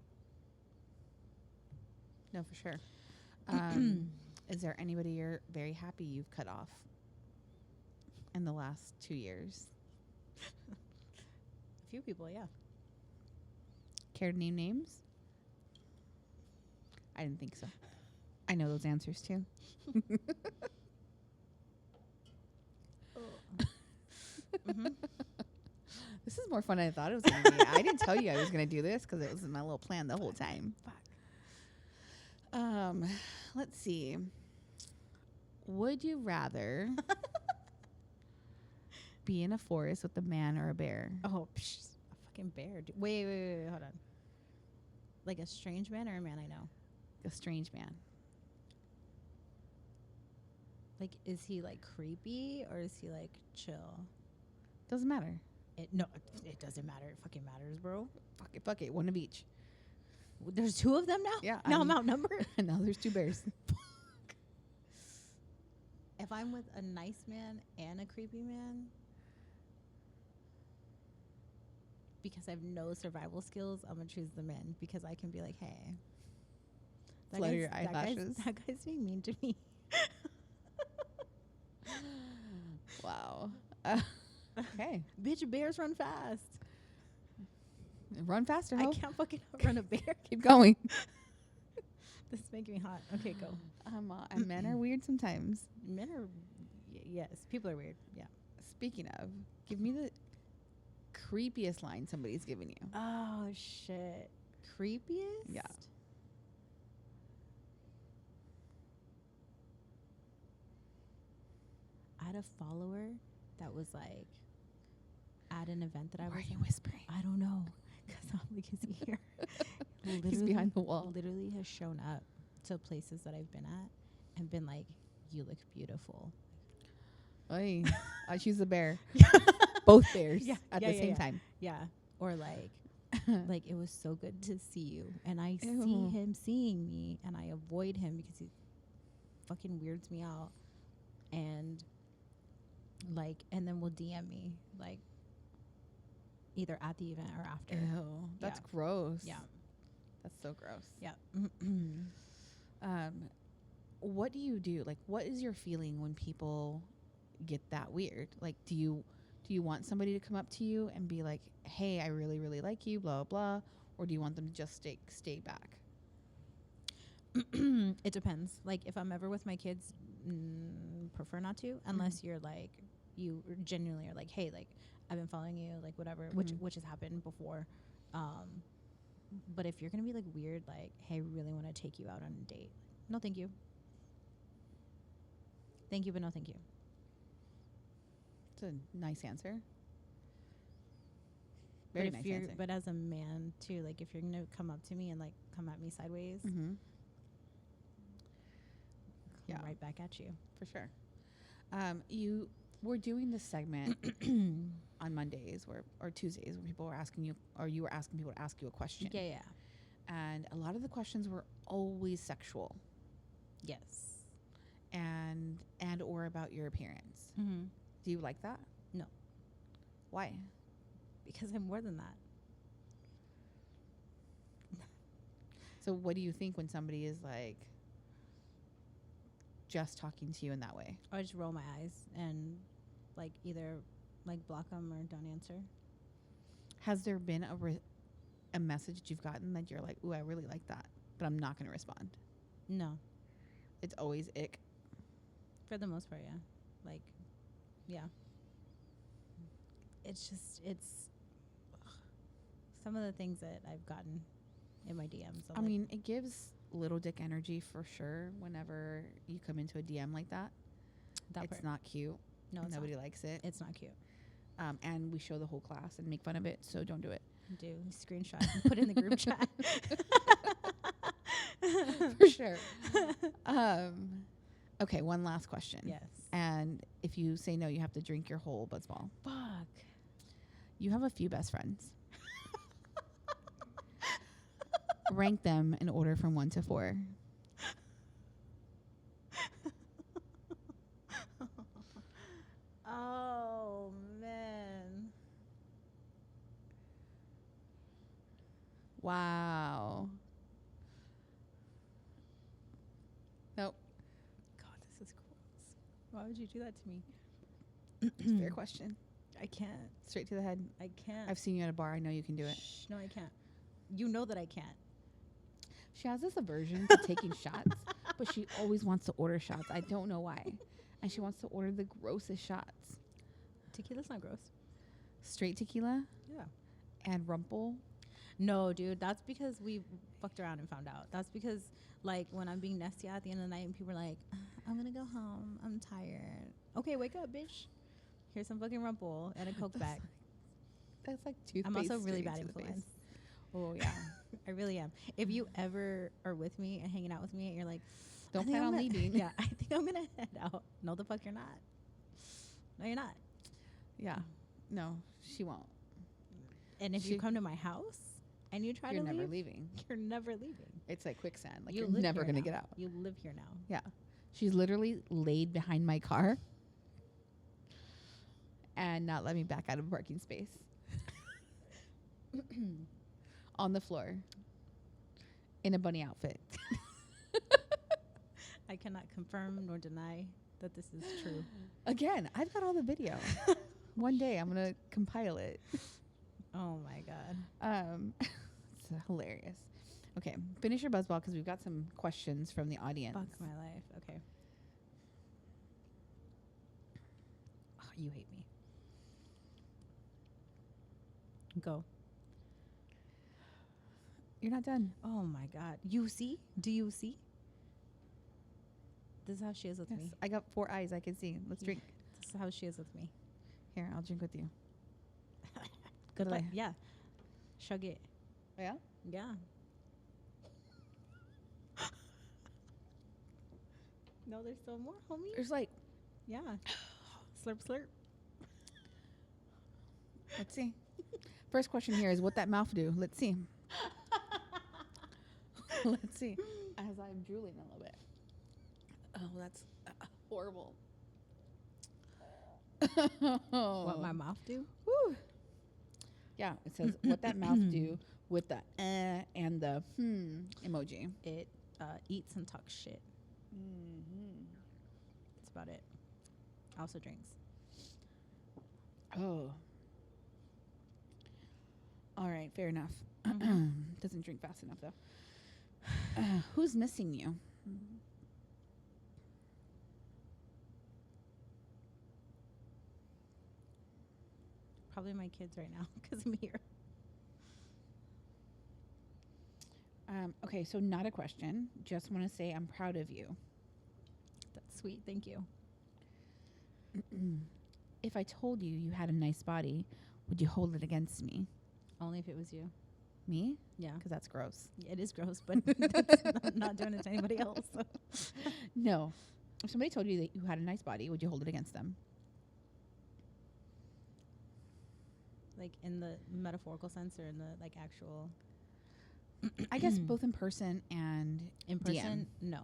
No, for sure. Is there anybody you're very happy you've cut off in the last 2 years? a few people, yeah. Care to name names? I didn't think so. I know those answers too. This is more fun than I thought it was going to be. I didn't tell you I was going to do this because it was my little plan the whole time. Fuck. Let's see. Would you rather be in a forest with a man or a bear? Oh, a fucking bear. Wait, hold on. Like a strange man or a man I know? A strange man. Like, is he like creepy or is he like chill? Doesn't matter. No, it doesn't matter. It fucking matters, bro. Fuck it. One of each. There's two of them now? Yeah. Now I'm outnumbered. And now there's 2 bears. If I'm with a nice man and a creepy man, because I have no survival skills, I'm going to choose the men because I can be like, hey. Flutter your eyelashes. That guy's being mean to me. Wow. Okay. Bitch, bears run fast. Run faster, I ho. can't fucking run a bear. Keep going. This is making me hot. Okay, go. And men are weird sometimes. Men are, yes, people are weird. Yeah. Speaking of, give me the creepiest line somebody's given you. Oh, shit. Creepiest? Yeah. I had a follower that was like at an event that I Why was are you in. whispering? I don't know. Because I'm like, is he here? He's behind the wall. Literally has shown up to places that I've been at and been like, you look beautiful. Oy. I choose the bear. Both bears at the same time. Yeah. Or like, like it was so good to see you. And I see Ew. him seeing me and I avoid him because he fucking weirds me out. And like, and then will DM me like either at the event or after. Ew. That's gross. Yeah. That's so gross. Yeah. What do you do? Like, what is your feeling when people get that weird? Like, do you want somebody to come up to you and be like, hey, I really, really like you, blah, blah, or do you want them to just stay back? It depends. Like if I'm ever with my kids, prefer not to, unless you're like, you genuinely are like, hey, like I've been following you, like whatever, which has happened before. But if you're gonna be like weird, like, hey, I really want to take you out on a date. No, thank you. Thank you, but no, thank you. It's a nice answer. Very nice answer. But as a man too, like if you're gonna come up to me and like come at me sideways, Mm-hmm. come right back at you. For sure. We're doing this segment on Mondays or Tuesdays when people were asking you, or you were asking people to ask you a question. Yeah. And a lot of the questions were always sexual Yes. and or about your appearance. Mm-hmm. Do you like that? No. Why? Because I'm more than that. So what do you think when somebody is like just talking to you in that way? I just roll my eyes and like either like block them or don't answer. Has there been a message that you've gotten that you're like, ooh, I really like that, but I'm not going to respond? No. It's always ick. For the most part, yeah. Like, yeah. It's some of the things that I've gotten in my DMs. I mean, it gives little dick energy for sure whenever you come into a DM like that. It's not cute. No, it's Nobody not. likes it. It's not cute. And we show the whole class and make fun of it, so don't do it. Do screenshot and put in the group chat. For sure. Okay, one last question. Yes. And if you say no, you have to drink your whole buzzball. Fuck. You have a few best friends. Rank them in order from 1 to 4. Oh man. Wow. Nope. God, this is gross. Why would you do that to me? Fair question. I can't. Straight to the head. I can't. I've seen you at a bar. I know you can do it. Shh, no, I can't. You know that I can't. She has this aversion to taking shots, but she always wants to order shots. I don't know why. And she wants to order the grossest shots. Tequila's not gross. Straight tequila Yeah. and rumple. No, dude, that's because we fucked around and found out. That's because, like, when I'm being nasty at the end of the night and people are like, I'm gonna go home. I'm tired. Okay, wake up, bitch. Here's some fucking rumple and a Coke back. That's like toothpaste. I'm also really straight bad to the face. influence. Oh, yeah. I really am. If you ever are with me and hanging out with me and you're like, Don't I think plan I'm on gonna- leaving. Yeah, I think I'm gonna head out. No, the fuck you're not. No, you're not. Yeah. No, she won't. And if She- you come to my house and you try You're to never leave, leaving. you're never leaving. It's like quicksand. Like You you're live never here going to now. get out. You live here now. Yeah. She's literally laid behind my car and not let me back out of a parking space. On the floor. In a bunny outfit. I cannot confirm nor deny that this is true. Again, I've got all the video. One day I'm going to compile it. Oh my god. It's hilarious. Okay, finish your buzzball because we've got some questions from the audience. Fuck my life. Okay. Oh, you hate me. Go. You're not done. Oh my god. You see? Do you see? This is how she is with Yes, me. I got 4 eyes. I can see. Let's drink. This is how she is with me. Here, I'll drink with you. Good luck. Delay. Yeah. Shug it. Yeah? Yeah. No, there's still more, homie. There's like, Yeah. Slurp, slurp. let's see. First question here is what that mouth do. Let's see. Let's see. As I'm drooling a little bit. Oh, that's horrible. What my mouth do? Woo. Yeah, it says what that mouth do with the and the emoji. It eats and talks shit. Mm-hmm. That's about it. Also drinks. Oh. All right, fair enough. Doesn't drink fast enough though. Who's missing you? Probably my kids right now because I'm here. Okay, so not a question. Just want to say I'm proud of you. That's sweet. Thank you. If I told you you had a nice body, would you hold it against me? Only if it was you. Me? Yeah. Because that's gross. It is gross, but I'm not doing it to anybody else. So. No. If somebody told you that you had a nice body, would you hold it against them? Like in the metaphorical sense or in the like actual I guess both in person and in person? DM. No.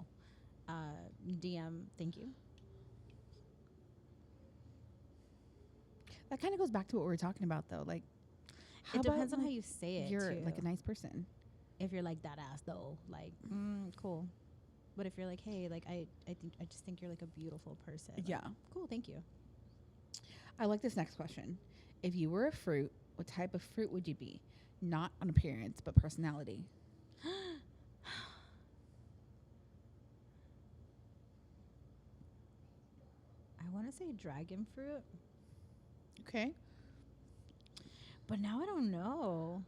DM, thank you. That kind of goes back to what we were talking about, though. Like, It depends on how you say it. You're too. like a nice person. If you're like that ass though, like cool. But if you're like, hey, like I just think you're like a beautiful person. Like, Yeah. cool, thank you. I like this next question. If you were a fruit, what type of fruit would you be? Not on appearance, but personality. want to say dragon fruit, Okay. but now I don't know.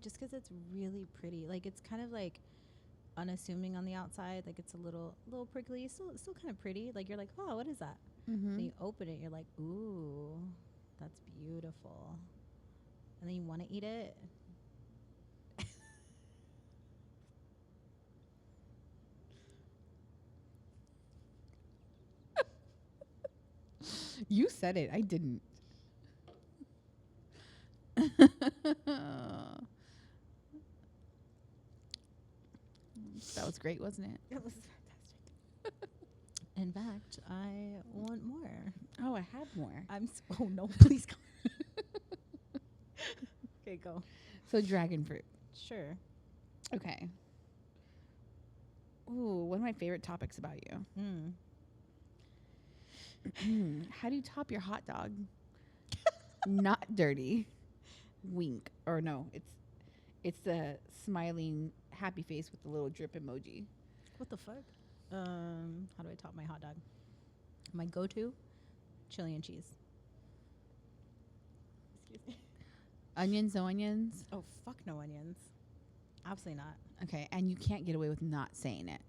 Just because it's really pretty, like it's kind of like unassuming on the outside, like it's a little prickly, still kind of pretty. Like you're like, oh, what is that? Mm-hmm. Then you open it, you're like, ooh, that's beautiful, and then you want to eat it. You said it. I didn't. That was great, wasn't it? It was fantastic. In fact, I want more. Oh, I have more. Oh no, please go. Okay, go. So dragon fruit. Sure. Okay. Ooh, one of my favorite topics about you. How do you top your hot dog? Not dirty. Wink. Or no, it's the smiling happy face with the little drip emoji. What the fuck? How do I top my hot dog? My go-to, chili and cheese. Excuse me. Onions, no onions. Oh fuck, no onions. Absolutely not. Okay, and you can't get away with not saying it.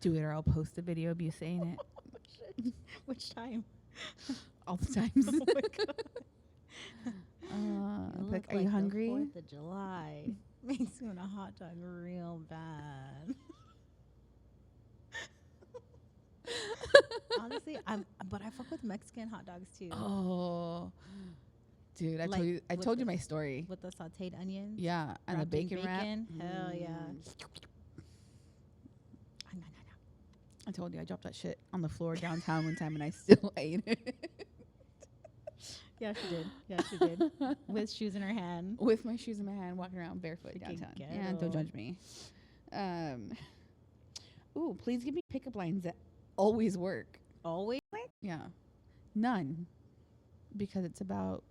Do it or I'll post a video of you saying it. Which time? All the times. Oh my god. Like, are like you hungry? The 4th of July makes me want a hot dog real bad. Honestly, but I fuck with Mexican hot dogs too. Oh, dude, Like I with told you the- my story. With the sauteed onions. Yeah, and the wrapped in bacon wrap. Hell yeah. I told you I dropped that shit on the floor downtown one time and I still ate it. Yeah, she did. Yeah, she did. With shoes in her hand. With my shoes in my hand, walking around barefoot Freaking downtown. Yeah, don't ghetto. judge me. Ooh, please give me pickup lines that always work. Always. Yeah. None. Because it's about,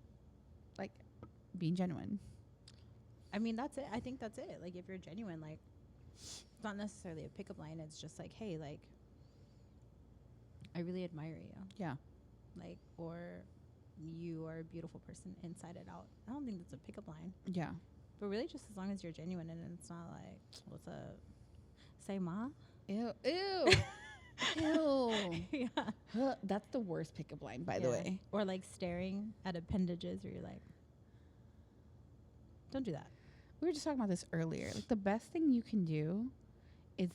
like, being genuine. I mean, that's it. I think that's it. Like, if you're genuine, like, it's not necessarily a pickup line. It's just like, hey, like, I really admire you. Yeah. Like, or you are a beautiful person inside and out. I don't think that's a pickup line. Yeah. But really, just as long as you're genuine and it's not like, what's up? Say ma? Ew. Ew. Ew. Yeah. Huh, that's the worst pickup line, by the way. Or like staring at appendages where you're like, don't do that. We were just talking about this earlier. Like, the best thing you can do is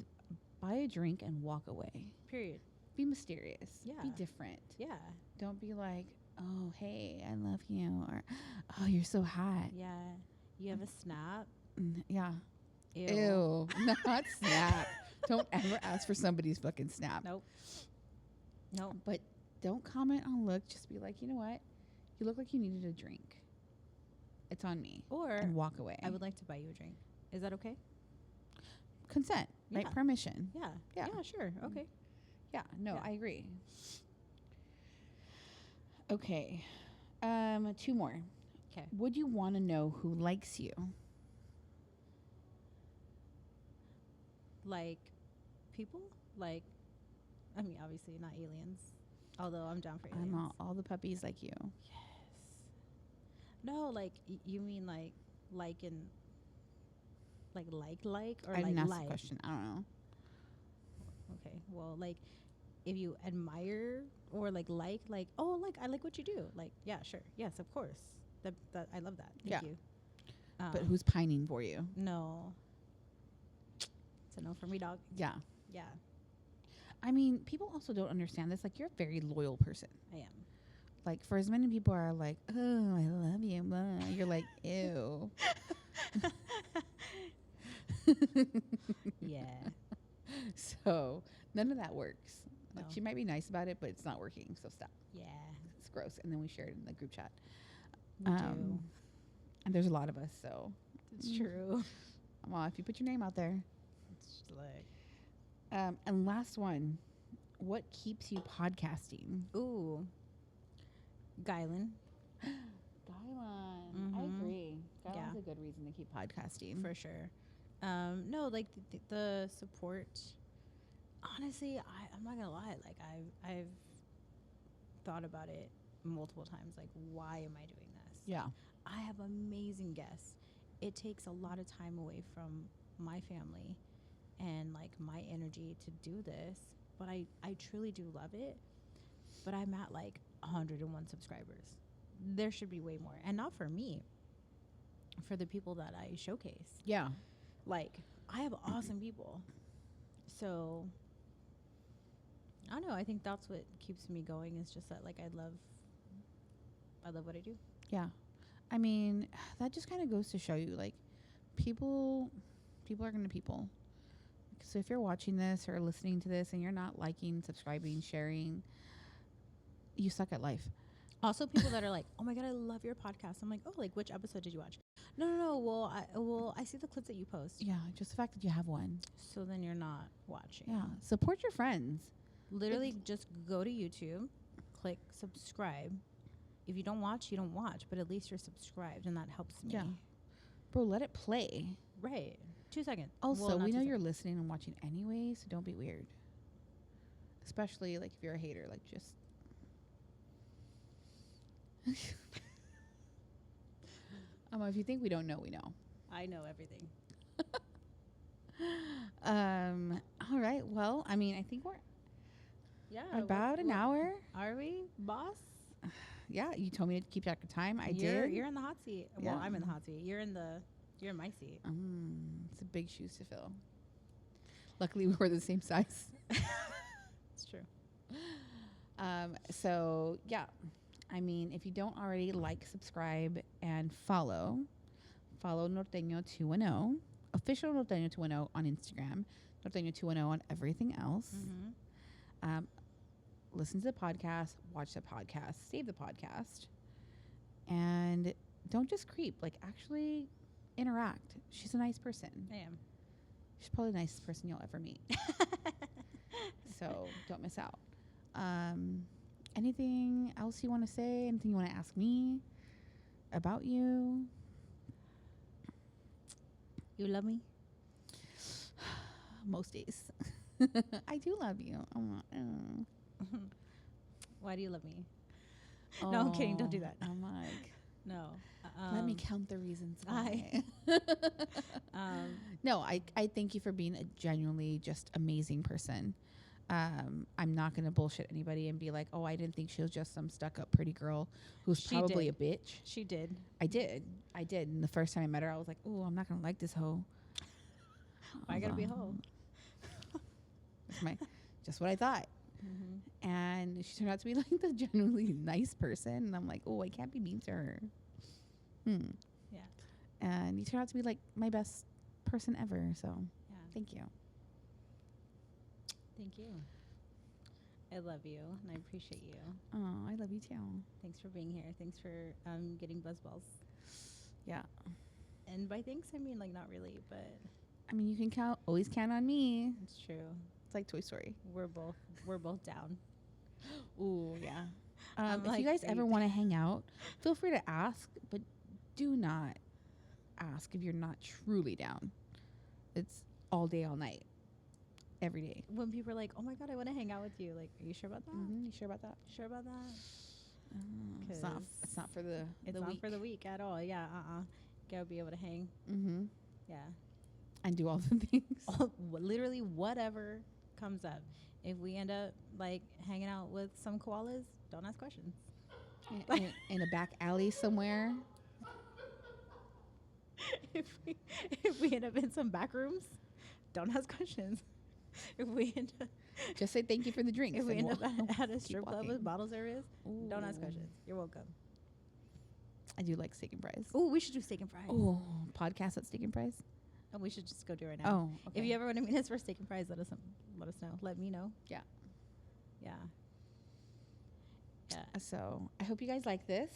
buy a drink and walk away. Period. Be mysterious. Yeah. Be different. Yeah. Don't be like, oh, hey, I love you. Or, oh, you're so hot. Yeah. You have a snap. Yeah. Ew. Ew. Not snap. Don't ever ask for somebody's fucking snap. Nope. Nope. But don't comment on look. Just be like, you know what? You look like you needed a drink. It's on me. Or And walk away. I would like to buy you a drink. Is that okay? Consent. Right? Yeah. Permission. Yeah. Yeah. Yeah, sure. Okay. Yeah. No, Yeah. I agree. Okay. 2 more. 'Kay. Would you want to know who likes you? Like people? Like, I mean, obviously not aliens. Although I'm down for aliens. I'm all the puppies like you. Yes. No, like you mean like in like or I like didn't ask the like? question. I don't know. Okay. Well, like if you admire or like oh, like I like what you do. Like, yeah, sure. Yes, of course. That I love that. Thank Yeah. you. But who's pining for you? No. It's a no for me, dog. Yeah. Yeah, I mean, people also don't understand this. Like, you're a very loyal person. I am. Like, for as many people are like, oh, I love you, blah, you're like, ew. Yeah. So none of that works. Like, No. she might be nice about it, but it's not working. So stop. Yeah. It's gross. And then we shared it in the group chat. We do. And there's a lot of us. So, It's true. well, if you put your name out there. It's just like, And last one, what keeps you podcasting? ooh, Guylan. Guylan. I Mhm. agree. Guylan's Yeah. a good reason to keep podcasting. for sure. No, like the support. Honestly, I'm not gonna lie. Like I've thought about it multiple times. Like, why am I doing this? Yeah. I have amazing guests. It takes a lot of time away from my family and like my energy to do this, but I truly do love it. But I'm at like 101 subscribers. There should be way more, and not for me, for the people that I showcase. Yeah. Like, I have awesome people. So I don't know. I think that's what keeps me going. Is just that like I love what I do. Yeah. I mean, that just kind of goes to show you, like, people are going to people. So if you're watching this or listening to this and you're not liking, subscribing, sharing, you suck at life. Also, people that are like, "Oh my god, I love your podcast." I'm like, "Oh, like which episode did you watch?" No. Well, I see the clips that you post. Yeah, just the fact that you have one. So then you're not watching. Yeah, support your friends. Literally, just go to YouTube, click subscribe. If you don't watch, you don't watch, but at least you're subscribed, and that helps me. Yeah. Bro, let it play. Right. 2 seconds. Also, Well, not we 2 know you're seconds. listening and watching anyway, so don't be weird. Especially, like, if you're a hater, like, just... if you think we don't know, we know. I know everything. All right. Well, I mean, I think we're Yeah. about an hour. Are we, boss? Yeah, you told me to keep track of time. I You're did. in the hot seat. Yeah. Well, I'm in the hot seat. You're in my seat. It's a big shoes to fill. Luckily, we were the same size. It's true. So yeah, I mean, if you don't already like, subscribe, and follow Norteño 210, official Norteño 210 on Instagram, Norteño 210 on everything else. Mm-hmm. Listen to the podcast, watch the podcast, save the podcast, and don't just creep. Like, actually interact. She's a nice person. I am. She's probably the nicest person you'll ever meet. So don't miss out. Anything else you want to say? Anything you want to ask me about you? You love me? Most days. I do love you. Why do you love me? No, I'm kidding. Don't do that. I'm like, No. let me count the reasons I- why. No, I thank you for being a genuinely just amazing person. I'm not going to bullshit anybody and be like, oh, I didn't think she was just some stuck up pretty girl who's She probably did. a bitch. She did. I did. And the first time I met her, I was like, oh, I'm not going to like this hoe. Why I gotta be a hoe? That's just what I thought. Mm-hmm. And she turned out to be like the genuinely nice person. And I'm like, oh, I can't be mean to her. Yeah. And you turned out to be like my best person ever. So Yeah. thank you. Thank you. I love you and I appreciate you. Oh, I love you too. Thanks for being here. Thanks for getting buzzballs. Yeah. And by thanks, I mean like not really, but I mean, you can always count on me. it's true. It's like Toy Story. We're both down. Ooh, yeah. I'm If like, you guys are ever you- want to hang out, feel free to ask, but do not ask if you're not truly down. It's all day, all night, every day. When people are like, "Oh my god, I want to hang out with you," like, are you sure about that? You sure about that? Sure about that? It's not. 'Cause It's not for the. It's the not week. for the week at all. Yeah. Gotta be able to hang. Mm-hmm. Yeah. And do all the things. Literally whatever comes up. If we end up like hanging out with some koalas, don't ask questions. in a back alley somewhere. if we end up in some back rooms, don't ask questions. If we end up Just say thank you for the drinks. if we and end we'll up at a keep strip club walking. with bottle service, don't ask Ooh. questions. You're welcome. I do like steak and fries. Oh, we should do steak and fries. Oh, podcast at steak and fries. And we should just go do it right now. Oh, okay. If you ever want to meet us for steak and fries, let us know. Let me know. Yeah. Yeah. Yeah. So I hope you guys like this.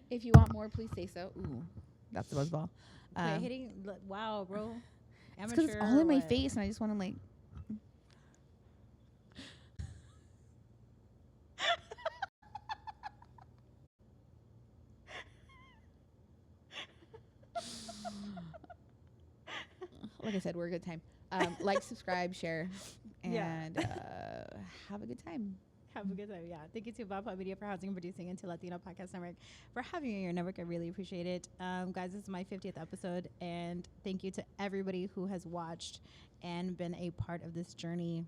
If you want more, please say so. Ooh, that's the buzzball. Quit hitting. Wow, bro. It's because it's all or in my what? face, and I just want to like. like I said, we're a good time. Like, subscribe, share, Yeah. and have a good time. Have a good time. Yeah. Thank you to Bob Hub Media for housing and producing, and to Latino Podcast Network for having me on your network. I really appreciate it. Guys, this is my 50th episode, and thank you to everybody who has watched and been a part of this journey.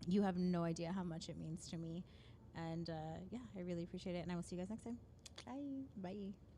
You have no idea how much it means to me. And yeah, I really appreciate it. And I will see you guys next time. Bye. Bye.